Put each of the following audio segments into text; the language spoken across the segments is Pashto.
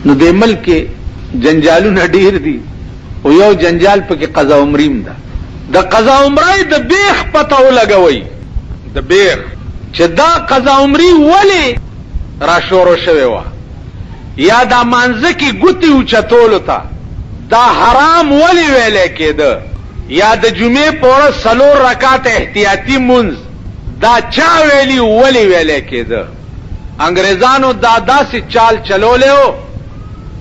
نو دې ملک جنجالونه ډیر دي او یو جنجال پکې قضا عمریم ده. د قضا عمرای د بیخ پته ولګوي، د بیخ چې دا قضا عمری ولی را شروع شوی و، یا دا مانځه کې ګوتې اوچتولو ته دا حرام ولی ویلی کېده، یا د جمعې په ورځ 4 رکعات احتیاطي مونځ دا چا ویلی ولی ویلی کېده. انګریزانو دا داسې چال چلولی و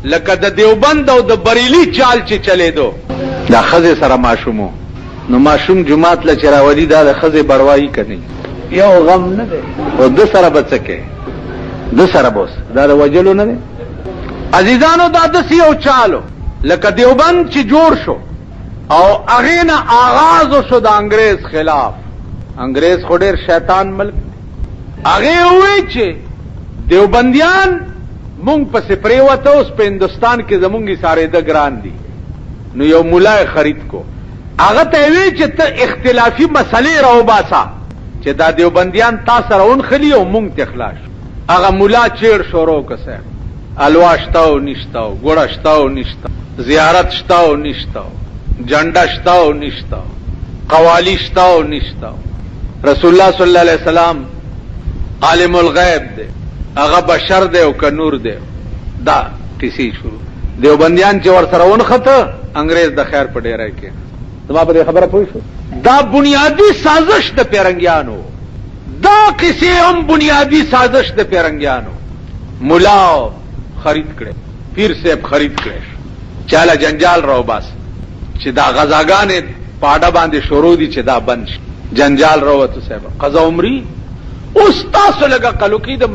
لکه د دیوبند او د بریلی چال چې چلیدو. دا ښځې سره ماشومو، نو ماشوم جماعت له چې راولي دا د ښځې بړوایي کني، یو غم نه دی. او د سره به څه کوي، د سره بوس دا د وجلو نه دی. عزیزانو دا داسې یو چالو لکه دیوبند چې جوړ شو او هغې نه آغاز وشو د انګریز خلاف. انګریز خو ډېر شیطان ملک، هغې ووی چې دیوبندیان مونږ پسې پرېوته، اوس په هندوستان کې زمونږ ایسارېده ګران دي. نو یو ملا خرید کو، هغه ته وی چې ته اختلافي مسلې راوباسه چې دا دیوبندیان تا سره ونخلي او مونږ ته خلاص. هغه ملا چیړ شروع کسه، الوا شته او نشته، ګوړه شته او نشته، زیارت شته او نشته، جنډه شته او نشته، قوالی شته او نشته. رسول الله صلی الله علیه وسلم عالم الغیب دی، هغه بشر دی او که نور دی. دا کسی شروع دیوبندیان چې ور سره ونخته، انګریز د خیر په ډیره کې. زما په دې خبره پوه شو؟ دا بنیادی سازش د پیرنګیانو، دا کسی هم بنیادی سازش د پیرنګیانو. ملا خرید کړي، پیر صاحب خرید کړي، چاله جنجال راو باس چې دا غزاګانې پاډه باندې شروع دي چې دا بند شي. جنجال راوته صاحب قضا عمری. اوس تاسو لګه قلوکی د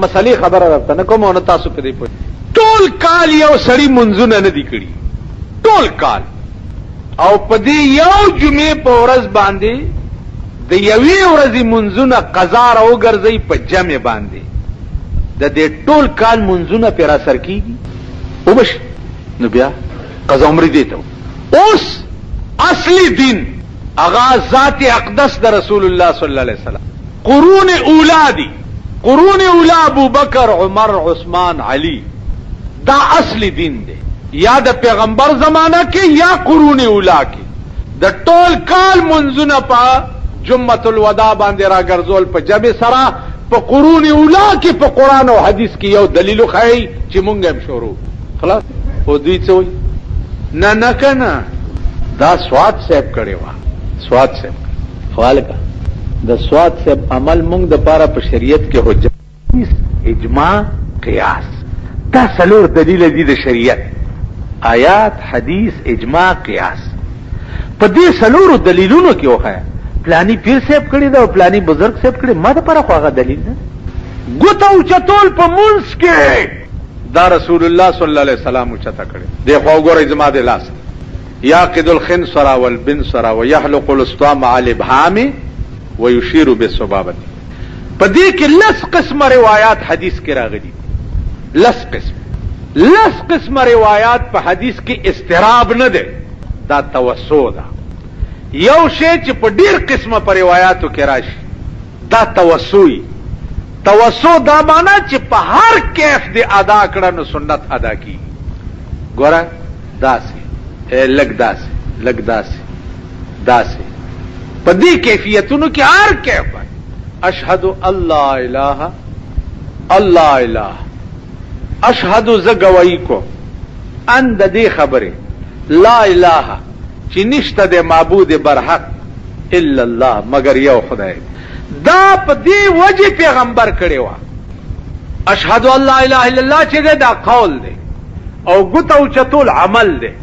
مسلې خبره راته نه کوم، نو تاسو په دې پوه. ټول کال یو سړی منځونه نه دي کړي، ټول کال، او په دې یو جمعې په ورځ باندې د یوې ورځې منځونه قضا راوګرځي په جمع باندې، د دې ټول کال منځونه پر اثر کیږي. وبش نو بیا قضا عمری دی ته. اوس اصلي دین هغه ذات اقدس د رسول الله صلی الله علیه وسلم قرون اولا دی، قرون اولا ابو بکر عمر عثمان علی، دا اصلی دین دی. یا د پیغمبر زمانہ کې یا قرون اولا کې د ټول کال منځونه په جمعۃ الوداع باندې راګرځول په جبه سره په قرون اولا کې په قران او حدیث کې یو دلیل خای چې مونږ هم شروع خلاص. او دوی څه وایي؟ نه نه کنه دا سواد صاحب کړي وا، سواد صاحب حواله د سواد صاحب عمل مونږ د پاره په شریعت کې حجت، اجماع، قیاس، دا څلور دلیل دي د شریعت، آیات، حدیث، اجماع، قیاس. په دې څلورو دلیلونو کې وخایا پلانی پیر صاحب کړي دا او پلانی بزرگ صاحب کړي، ما د پاره خو هغه دلیل نه. ګوته اوچتول په منځ کې دا رسول الله صلی الله علیه وسلم اوچته کړي. دی خو وګورئ زما د لاس یعقد الخنصر والبنصر ويحلق الاسطام على الابهام ويشير بالسبابه. په دې کې لس قسم روایت حدیث کې راغلي، لس قسم روایت په حدیث کې استراب نه ده، دا توسع ده. یو شی چې په ډیر قسمه په روایتو کې راشي دا توسعي. توسع دا معنا چې په هر کیف دی ادا کړه نو سنت ادا کی. ګوره داسې لګ داسې لګ داسې داسې په دې کیفیتونو کې هر کیف اشهد الله اله الله اله اشهد زګوي کو ان د دې خبره لا اله چې نشته د معبود برحق الا الله مگر یو خدای. دا په دې وجه پیغمبر کړي وا اشهد ان لا اله الا الله چې دا قول دی او ګوتو چتول عمل دی.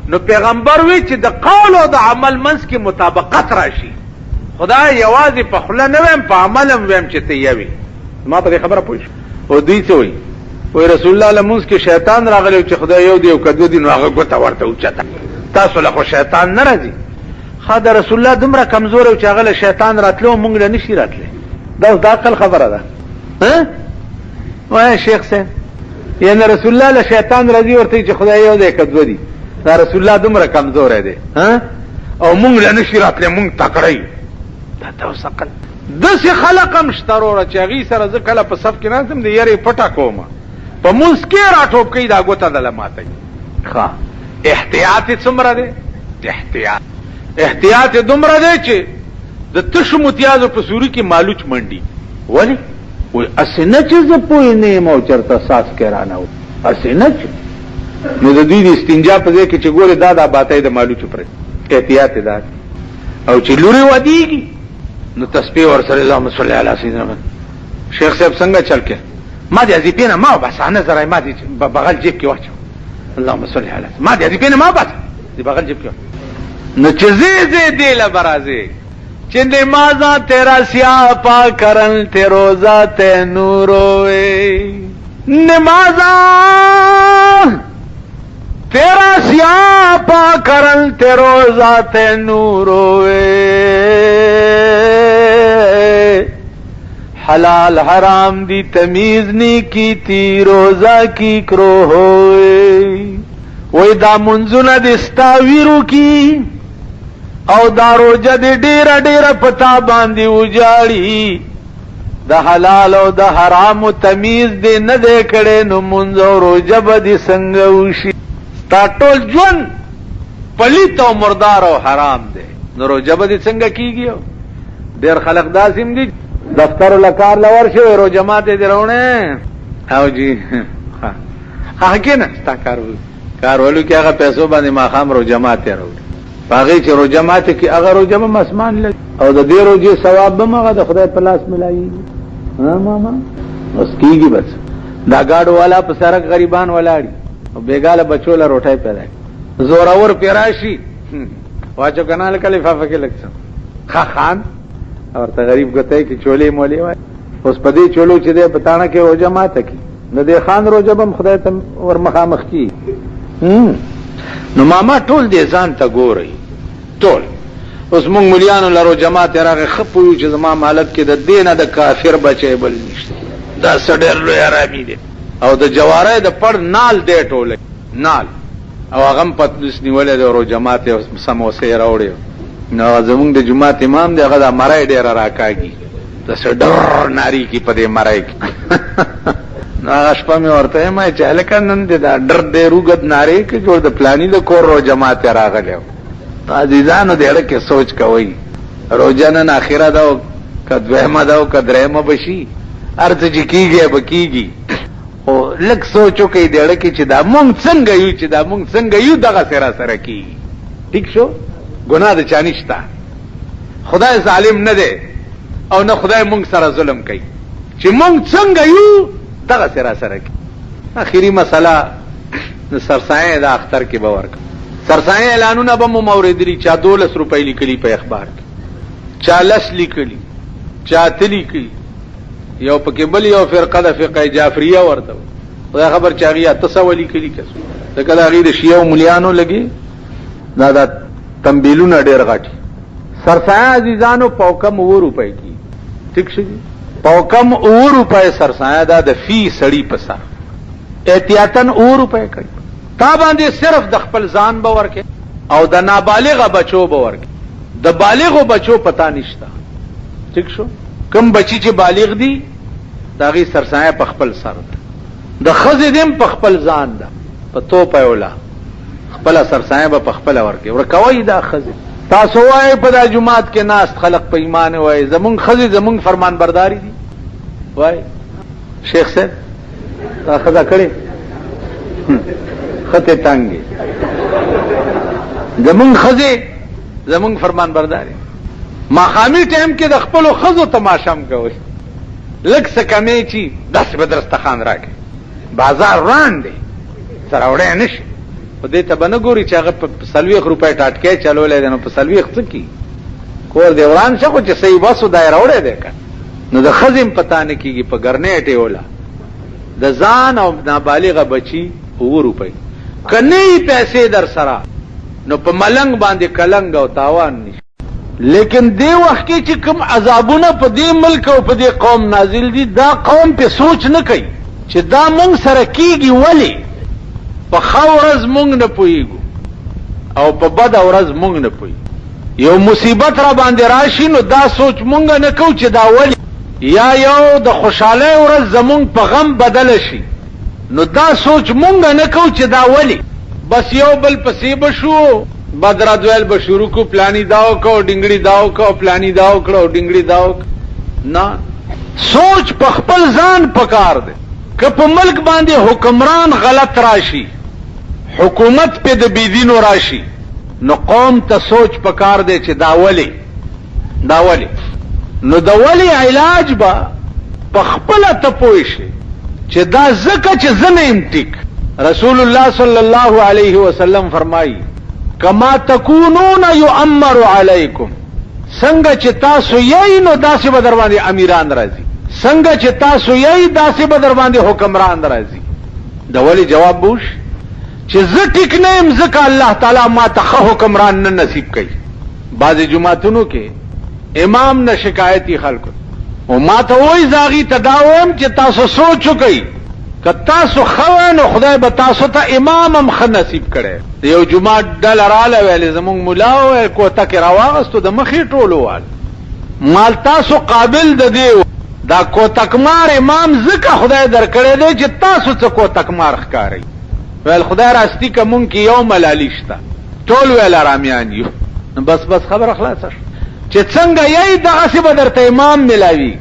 نو پیغمبر وی چې د قول او د عمل منځ کې مطابقت راشي. خدای یوازې په خله نه ویم په عمل هم ویم چې ته یوي. ما په خبره پوه شو. او دوی څه وایي؟ وای رسول الله لمونځ کې شیطان راغلی چې خدای یو دی او کدو دی نو هغه ګوته ورته اوچته. تاسو له خو شیطان نه راځي. خدای رسول الله دومره کمزور او چې هغه له شیطان راتلو مونږ له نشي راتلی. دا د عقل خبره ده. ها وای شیخ صاحب یعنی رسول الله له شیطان راځي ورته چې خدای یو دی کدو دی. دا رسول الله دومره کمزور دی ها او مونږ له نشي راتلی مونږ تکړی. دا تاسو عقل دسې خلق هم شته وروره چې هغې سره زه کله په صف کې ناستم د یارې پټه کوم په منځ کې راټوپ کوي دا ګوته دله ماتوي. ښه احتیاط یې څومره دی؟ احتیاط یې دومره دی چې د تشو متیازو په سوري کې مالوچ منډي. ولې؟ وایي اسې نه چې زه پوه نه یم او چېرته ساس کې رانه و، اسې نه چې نو د دوی د استنجا په ځای کې چې ګورې دا باتۍ د مالوچو پرې احتیاط یې دا او چې لورې ودېږي نو تسبیح ورسره اللهم صل علی سیدنا محمد. شیخ صاحب څنګه چل کې ما دې ازیپې نه ما بس نظر ما دې بغل جیب کې واچو اللهم صل علی ما دې ازیپې نه ما بس دې بغل جیب کې نو چې زی دې له برازي چې نمازاں تیرا سیاہ پا کرن تے روزہ تے نوروے نمازاں تیرا سیاہ پا کرن تے روزہ تے نوروے حلال حرام دی تمیز نی کی تی روزہ کی کرو ہوئے وی دا منزل دستاویرو کی او دا روجه دی ډیر پتا باندې وجاړي د حلال او د حرام تمیز دی نه دی کړي نو مونږ او روجه به دي څنګه وشي؟ تا ټول ژوند پلیت او مردار او حرام دی نو روجه به دي څنګه کیږي؟ ډیر خلق داسیم دي دفتر لکار لور شي روجه ماته دی رونه او جی ها کنه ستا کارولو کې هغه پیسو باندې ماخام روجه ماته راوړي باغی چې روجه ماته کې هغه روجه به مسمان لګي او د دې روجه ثواب به هغه د خدای په لاس ملایي. ها ماما اوس کیږي بس دا گاډو والا په سرک غریبان ولاړي او بیګاله بچو له روټای پیدا زورور پیراشي واچو کنال کلیفافه کې لګسم خان او ته غریب ګټای کې چولې مولې وای اوس په دې چولو چې دې پتاڼه کې روجه ماته کې نو دې خان روجه به خدای ته ور مخامخ کی. نو ماما ټول دې ځان ته ګوري ټول اوس مونږ مليانو لرو جماعت راغه خپو چې زما مالک کې د دینه د کافر بچي بل نشته دا سډر لوی عربي دي او د جواره د پړ نال دې ټوله نال او هغه پتلس نیولې د ورو جماعت سموسه راوړي نو زمونږ د جماعت امام دی هغه د مړای ډیر راکاږي د سډر ناری کې په دې مړای کې نو شپه مې ورته ما چې هلکه نن دې دا ډر دې روغد ناری کې جوړ د پلاني د کور رو جماعت راغلو. عزیزانو دې اړه کې سوچ کوئ روزانه نه اخره دا او کدوهمه دا او کدرهمه بشي ارته چې کیږي به کیږي او لک سوچو کې دې اړه کې چې دا مونږ څنګه یو دغه سره کیږي. ٹھیک شو ګناه د چانشتا خدای ظالم نه دی او نه خدای مونږ سره ظلم کوي چې مونږ څنګه یو دغه سره کی. اخیری مسله د سرسایه د اختر کې باور کا سرسایه اعلانونه به مو موردري چا 12 روپۍ لیکلي په اخبار کې چا لس لیکلي چا تلی کی یو پکې بل یو فرقه د فقه جعفریه ورته دا خبر چاغیا تسولی کلی کس دا کله غیر شیعه مليانو لګي دا تنبیلونه ډیر غټي سرسایه عزیزانو پوکم 2 روپۍ کی. ٹھیک شي پوکم 2 روپۍ سرسایه دا د فی سړی پسا احتیاطن 2 روپۍ کړي تا باندې صرف د خپل ځان باور کې او د نابالغ بچو باور کې د بالغو بچو پتا نشتا. ٹھیک شو کم بچی چې بالغ دي داغي سرسایه په خپل سر ده د خزې دیم په خپل ځان ده په تو پهولا خپل سرسایه په خپل ورکه ورکوي دا خزې تاسو وای په د جمعات کې ناس خلق په ایمان وای زمون خزې زمون فرمان برداري دي وای شیخ صاحب دا خزا کړي خطه تانګي زمون خزې زمون فرمان برداري ماخامي ټیم کې د خپل خزو تماشام کوي لک سکمه چی 10 بدرستخان راکې بازار راندې سره وړې نشي په دې ته بنګوري چې هغه په 40 روپۍ ټاټکې چلولې نو په 40 څه کی کور دی وران شو چې صحیح واسو دایره وړې ده نو د خزم پتا نه کیږي په ګرنېټه ولا د ځان او نابالغ بچي 2 روپۍ کني پیسې در سره نو په ملنګ باندې کلنګ او تاوان نشي. لیکن دی وخت کې چې کوم عذابونه په دې ملک او په دې قوم نازل دي دا قوم په سوچ نه کوي چې دا مونږ سره کیږي ولی په خورز مونږ نه پويګو او په بد ورځ مونږ نه پوي یو مصیبت را باندې راشي نو دا سوچ مونږ نه کو چې دا ولی یا یو د خوشاله ورځ زمونږ په غم بدل شي نو دا سوچ مونږ نه کو چې دا ولی بس یو بل پسې بشو بدر دویل به شروع کو پلانی داو کو ډنګړي داو کو پلانی داو کړو ډنګړي داو نه سوچ په خپل ځان پکار دی که په ملک باندې حکمران غلط راشي حکومت په د بيدینو راشي نو قوم ته سوچ پکار دی چې دا ولی نو دا ولی علاج با په خپل ته پوي شي چې دا زکه چې زنیم ټیک رسول الله صلی الله علیه وسلم فرمایي کما تکونون یؤمر علیکم څنګه چې تاسو یې نو داسې به در باندې امیران راځي څنګه چې تاسو یې داسې به در باندې حکمران راځي دا ولی جواب بوش چې زه ټیک نه يم ځکه الله تعالی ما ته حکمران نه نصیب کوي بعض جماعتونو کې امام نه شکایتي خلکو او ما ته وای زاغي تداوم چې تاسو سوچ وکئ که تاسو خوانو خدای به تاسو ته امام هم خ نصیب کړي یو جمعه دلراله ویل زمونږ مولا او کوته کې راواغستو د مخې ټولوال مال تاسو قابل د دیو دا کوتکمار امام زکه خدای درکړي دی چې تاسو څه کوتکمار ښکاری ویل خدای راستی کوم کې یو ملالی شته ټول ویل رامیان یو بس خبر خلاصه چې څنګه یې دغه څه بدرته امام ملاوي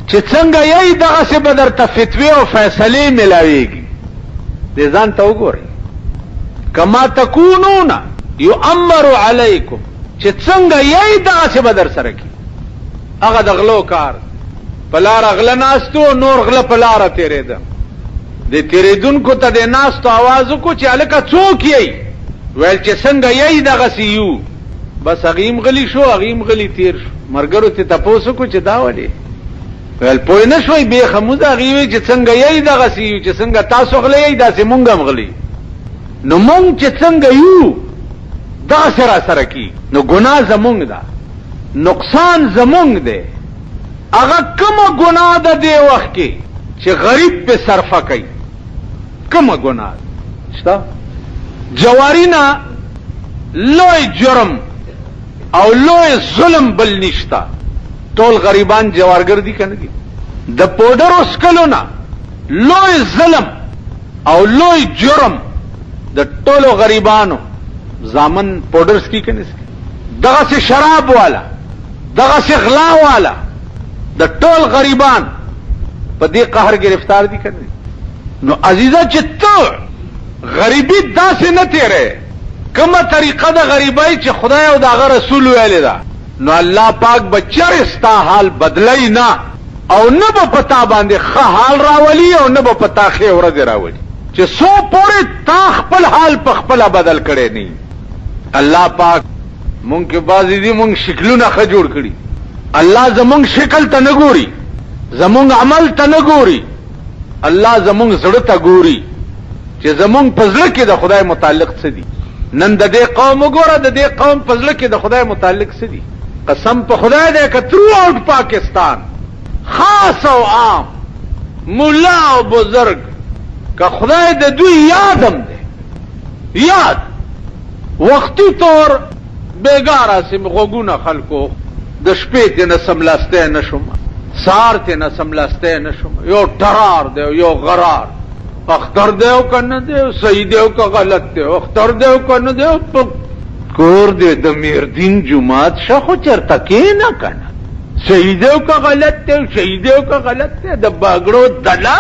چې څنګه یې دغه څه بدرته فتوی او فیصله ملاويږي دې ځان ته وګورئ کما تکونون یؤمر علیکم چې څنګه یې دغه څه بدر سره کی هغه دغلو کار پلار اغله ناستو نور غله پلار تیرېده د تیرېدونکو ته د ناستو आवाज کو چې الکه څوک یې ویل چې څنګه یې دغه سیو بس غیم غلی شو غیم غلی تیر شو مرګرو ته تاسو کو چې دا ولې ویل پوه نه شوي به خموزه غیوي چې څنګه یې دغه سیو چې څنګه تاسو غلې داسې مونږ هم غلی نو مونږ چې څنګه یو دا سره کی نو ګناه زمونږ ده نقصان زمونږ ده هغه کومه ګناه ده دی وخت کې چې غریب په صرفه کوي کومه ګناه شته جوارینا لوی جرم او لوی ظلم بل نشتا ټول غریبان جوارګر دي کنه دي د پودر اسکلونا لوی ظلم او لوی جرم د ټولو غریبانو زامن پودرز کی کنه دغه سے شراب والا دغه سے غلا والا د ټول غریبان په دې قهر گرفتار دي کنه نو عزیزه چې ته غریبی داسې نه تیرې کومه طریقه د غریبای چې خدای او دغه رسول ویل دا نو الله پاک بچر استا حال بدلای نه او نه په پتا باندې ښه حال راولي او نه په پتا خې ورځ راولي چې سو پورې تا خپل حال په خپل بدل کړي نه الله پاک مونږ کې بازي دي مونږ شکلونه ښه جوړ کړي الله زمونږ شکل ته نه ګوري زمونږ عمل ته نه ګوري الله زمونږ زړه ته ګوري چې زمونږ پزړه کې د خدای متعلق څه دي نن د دې قوم وګوره د دې قوم پزړه کې د خدای متعلق څه دي قسم په خدای دې که ترو اوټ پاکستان خاص او عام مولا او بزرگ که خدای د دوی یادم دی یاد وختي طور بیگاره سم غوګونه خلکو د شپې ته نه سملاسته نشم سار ته نه سملاسته نشم یو ټرار دی یو غرار اختر دیو کنه دیو صحیح دیو که غلط دیو اختر دیو کنه دیو کور دی د میردین جماعت شخو چرته کې نه کنه صحیح دیو که غلط دیو صحیح دیو که غلط دیو د باګړو دلا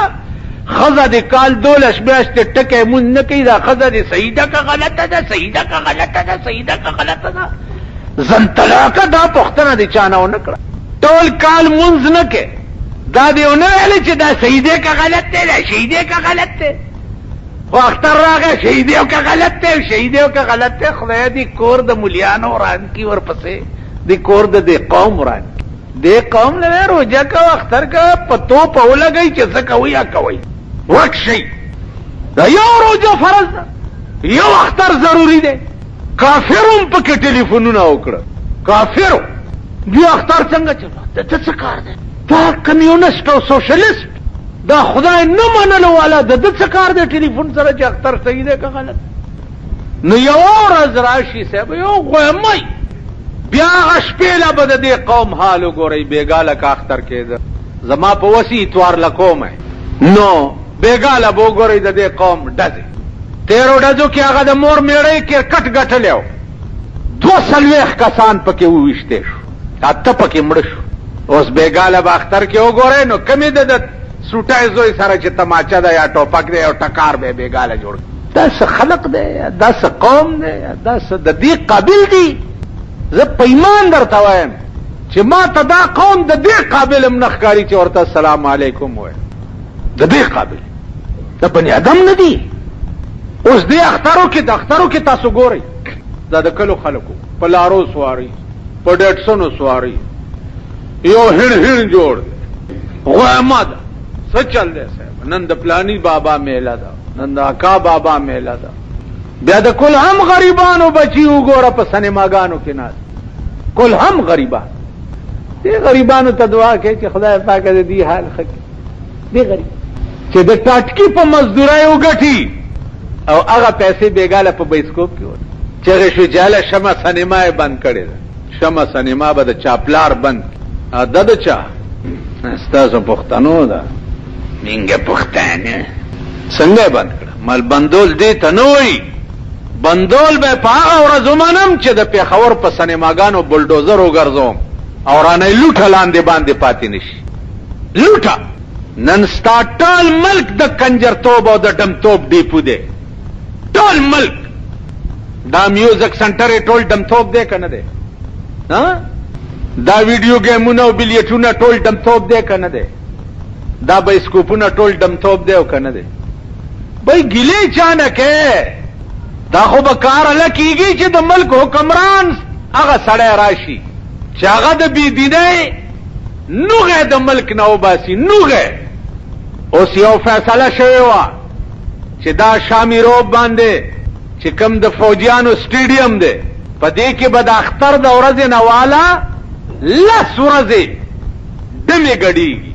خزه د کال دولش میاشتې ټکه مون نه کوي دا خزه د صحیح ده که غلطه ده صحیح ده که غلطه ده صحیح ده که غلطه ده زنتلاکه دا پختنه د چانه و نکړه ټول کال مونځ نه کې دا دیونه ویل چې دا صحیح دی که غلط دی دا صحیح دی که غلط دی خو اختر راغی صحیح دی که غلط دی صحیح دی که غلط دی خدای دې کور د مليانو وران کی ورپسې دې کور د دې قوم وران دې قوم له روزه کا اختر کا پتو په ولګي چې څه کوي یا کوي وک شي دا یو روزه فرض ده یو اختر ضروری دی کافرون په کې ټلیفونونه وکړه کافرو دې اختر څنګه چلو ته څه کار دی دا کمیونست او سوشلیست دا خدای نه منلو والا د څه کار دی ټلیفون سره چې اختر صحیح دی که غلط نو یو ورځ راشي صاحب یو غوامای بیا شپېله به د دې قوم حال وګورئ بیګاله که اختر کېده زما په وسی اتوار لکوم نو بیګاله به وګورئ د دې قوم ډزې. تیرو ډزو کې هغه د مور میړی کرکټ ګټلی و، 240 کسان پکې وویشتې شو، 8 پکې مړه شو. اوس بیګاله به اختر کې وګورئ نو کمې د سوټای زوی سره چې تماچه ده یا ټوپک دی او ټکار به بیګاله جوړ. دا څه خلق دی، دا څه قوم دی، دا څه د دې قابل دی؟ زه په ایمان درته وایم چې ما ته دا قوم د دې قابل هم نه ښکاري چې ورته السلام علیکم ووایم. د دې قابل د بني ادم نه دی. اوس دې اخترو کې تاسو ګورئ، دا د کلو خلکو په لارو سواری، په ډیټسنو سواری، یو هڼ جوړ غوامه ده. څه چل دی صاحب؟ نن د پلانی بابا میله ده، نن د اکا بابا میله ده. بیا د کل هم غریبانو بچی وګوره په سینماګانو کې ناست، کل هم غریبان. دې غریبانو ته دعا کوي چې خدای پاک دې حال ښه کړي. دې غریب چې د ټاټکي په مزدورۍ وګټي او هغه پیسې بیګاله په بایسکوپ کې ور چغې شو جاله شمع سینما یې بند کړې ده. شمع سینما به د چاپلار بند د چا ستاسو پښتنو ده منګه پښتانه څنګه بند کړه؟ مال بندول دې ته نه وایي، بندول به په هغه ورځ ومنم چې د پېښور په سینماګانو بلډوزر وګرځوم او رانه لوټه لاندې باندې پاتې نشي. لوټه نن ستا ټول ملک د کنجرتوب او د ډمتوب ډیپو دی. ټول ملک دا میوزک سنټر ټول ډمتوب دی که نه دی؟ دا ویډیو گیمونه او بلیټونه ټول ډمتوب دی که نه دی؟ دا بایسکوپونه ټول ډمتوب دی او که نه دی؟ بھئی ګیلې چا نه کې؟ دا خو به کار هله کېږي چې د ملک حکمران هغه سړی راشي چې هغه د بېدینۍ نوغه د ملک نه وباسي. نوغه اوس یو فیصله شوې وه چې دا شامی روب باندې چې کوم د فوجیانو سټیډیم دی په دې کې به د اختر د ورځې نه والا 10 ورځې ډمې ګډېږي،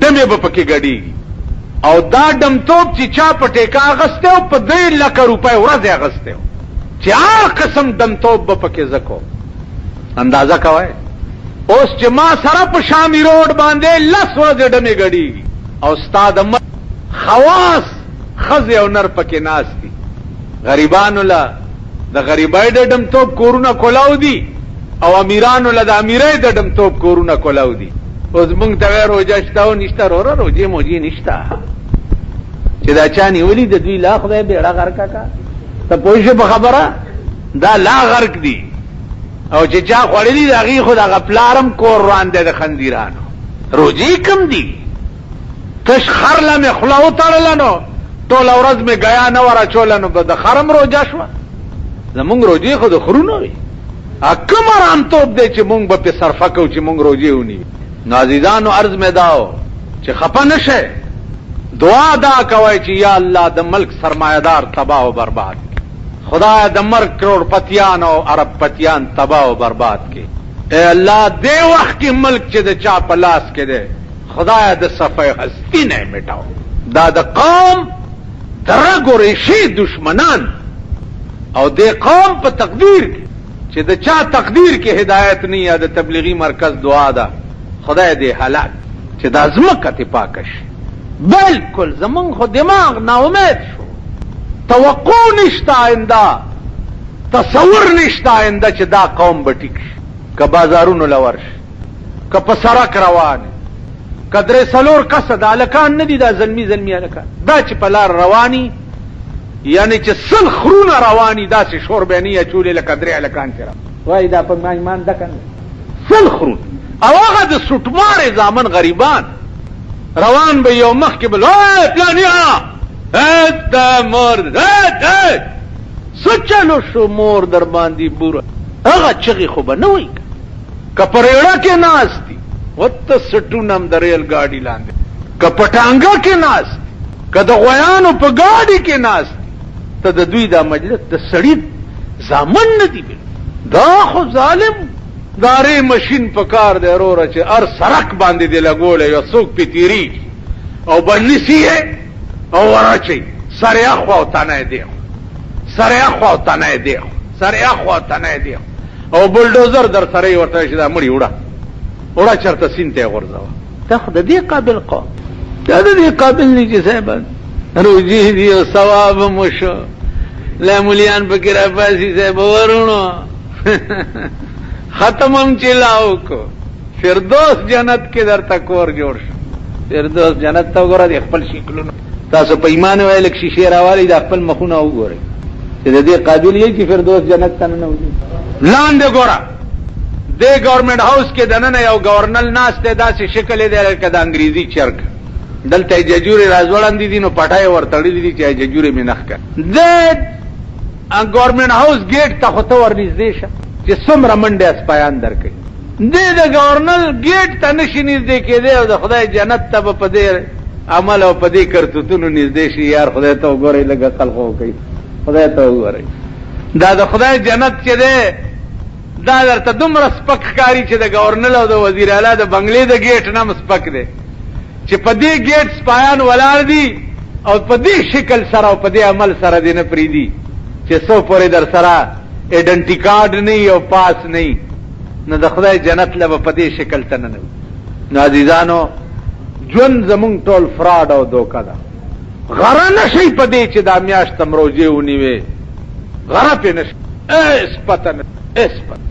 ډمې به پکې ګډېږي. او دا ډمتوب چې چا په ټیکه اخیستی و په 2 لکه روپۍ ورځې اخیستی و چې هر قسم ډمتوب به پکې زه کوم. اندازه کوئ اوس چې ما سره په شامی روډ باندې 10 ورځې ډمې ګډېږي او ستا د خواص ښځې او نر پکې ناست دي. غریبانو له د غریبۍ د ډمتوب کورونه کولاو دي او امیرانو له د امیرۍ د ډمتوب کورونه کولاو دي. اوس مونږ ته وایي روژه شته او نشته. وروره روژې موجې نشته چې دا چا نیولي د دوی لا خدای بیړه غرقه کا. ته پوه شې په خبره؟ دا لا غرق دي او چې چا خوړلي د هغې خو د هغه پلار هم کور روان دی د خندیرانو. روژې کم دي؟ تش خر له مې خوله وتړله نو ټوله ورځ مې ګیا نه وه راچوله نو به د خر هم روژه شوه. زمونږ روژې خو د خرونو وي. کوم ارامتوب دی چې مونږ به پې صرفه کوو چې مونږ روژې ونیو؟ نو عزیزانو عرض مې دا چې خفه نه شئ، دعا دا کوئ چې یا الله د ملک سرمایهدار تباه و برباد کړي. خدای د مرګ کروڑپتیان او ارب پتیان تباه و برباد کړي. اے الله دې وخت کې ملک چې د چا په لاس کې دی خدای د صفحه هستی نه مټاو. دا د قوم د رګ و ریشې دشمنان او دې قوم په تقدیر کې چې د چا تقدیر کې هدایت نه یا د تبلیغي مرکز دعا ده خدای دې حالات چې دا ځمکه ته پاکه شي. بالکل زمونږ خو دماغ ناامید شو، توقع نشته آینده، تصور نشته آینده چې دا قوم به ټیک شي. که بازارونو له ورشي، که په سړک روان، که 3-4 کسه د هلکان نه دي، دا زلمي هلکان دا چې په لار رواني یعنی چې 100 خرونه رواني داسې شور به نه اچولې لکه 3 هلکان چې وایي دا په ما ایمان ده که نه 100 خرونه. او هغه د سوټمارې زامن غریبان روان به یو مخ کې بل پلانیا دا مور څه چلو شو مور در باندې بوره. هغه چغې خو به نه وایي که په ریړه کې ناست دي وته سټونه هم د ریل ګاډي لاندې، که په ټانګه کې ناست، که د غویانو په ګاډي کې ناست، ته د دوی دا مجلس د سړي زامن نه دي. دا خو ظالم دارې مشین په کار دی وروره چې هر سړک باندې دی لګولی یو څوک پې تېرېږي او بنیسي یې او ورچوي سر یې اخوا او تنه یې دیخوا، سر یې اخوا او تنه یې دیخوا، سر یې اخوا او تنه یې دیخوا او بلډوزر در سره یې ورته چې دا مړي وړه چېرته سیند ته یې غورځوه. دا خو د دې قابل قوم دا دې قابل نه چې صاحب روجي دی او ثواب مشو لا مليان پکې را پاسي صاحب ورونو ختمم چلاو کو فردوس جنت کې درته کور جوړ شو فردوس جنت ته وګوره خپل شکلونه تاسو په ایمان وایل کې شیشه راوالي د خپل مخونه وګورئ چې د دې قابل یې چې فردوس جنت ته نه وځي لاندې ګوره د گورنمنت هاوس کې دنه یو گورنل ناس ته داسې شکل دی لکه د انګریزي چرګ دلته ججوري راځوړاندې دي نو پټای ورتړلې دي چې ججوري مینخ کړ د گورنمنت هاوس گیټ ته خطو ورنږدې شه چې څومره منډه اسپایان درکې د گورنل گیټ ته نشي نږدې کېده او د خدای جنت ته په دې عمل او په دې کرتوتونو نږدې شي یار خدای ته وګورئ لږه خلقو کوي خدای ته وګورئ دا د خدای جنت چې ده دا درته دومره سپک ښکاري چې د گورنر او د وزیر اعلی د بنگلې د گیټ نه سپک دی چې په دې گیټ سپایان ولاړ دي او په دې شکل سره او په دې عمل سره دې نه پریدي چې څو پورې در سره ایډنټی کارت نه او پاس نه نو د خدای جنت له په دې شکل ته نه نو عزیزانو ژوند زمونږ ټول فراډ او دوکه ده غره نشي په دې چې دا میاشت روزه ونیوي غره په نشي اس پتن اس پتن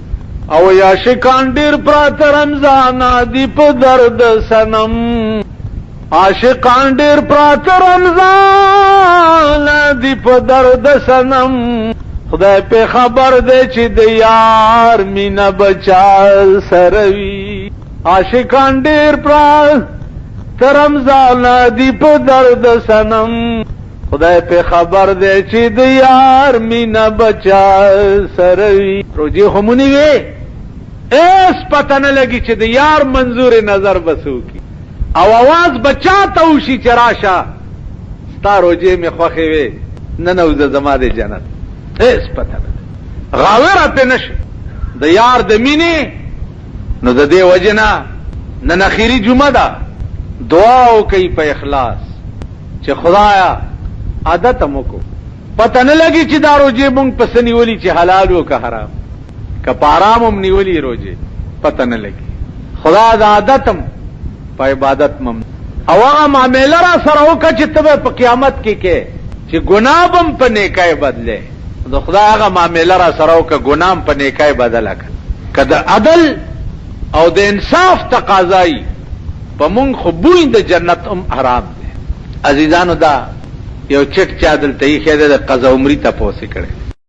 او یا شکان ډیر پرات رمضان دی په درد سنم عاشقان ډیر پرات رمضان دی په درد سنم خدای په خبر دی چې د یار مینا بچا سروي عاشقان ډیر پرات رمضان دی په درد سنم خدای په خبر دی چې د یار مینا بچا سروي روجي همونی وي اس پته نه لګي چې د یار منظور نظر بسو کی او आवाज بچا ته وشي چې راشه ستا روجي می خوخي وي نه نو زما د جنت اس پته نه غاوره په نش د یار د مینې نو د دې وجنا نن اخیری جمعه ده دعا وکي په اخلاص چې خدایا عادت موکو پته نه لګي چې دا روجي مونږ پسنی ولي چې حلال او که حرام که پارام هم نیولی روجه پته نه لګي خدا د عادتم په عبادت مم او هغه معاملې را سره وکړه چې ته په قیامت کې کې چې ګناه بم په نیکای بدله د خدا هغه معاملې را سره وکړه ګناه په نیکای بدله کړه عدل او د انصاف تقاضای په مونږ خو بوی د جنت هم حرام دي عزیزانو دا یو چټ چا دلته یې خېده د قضا عمرې ته پوسې کړي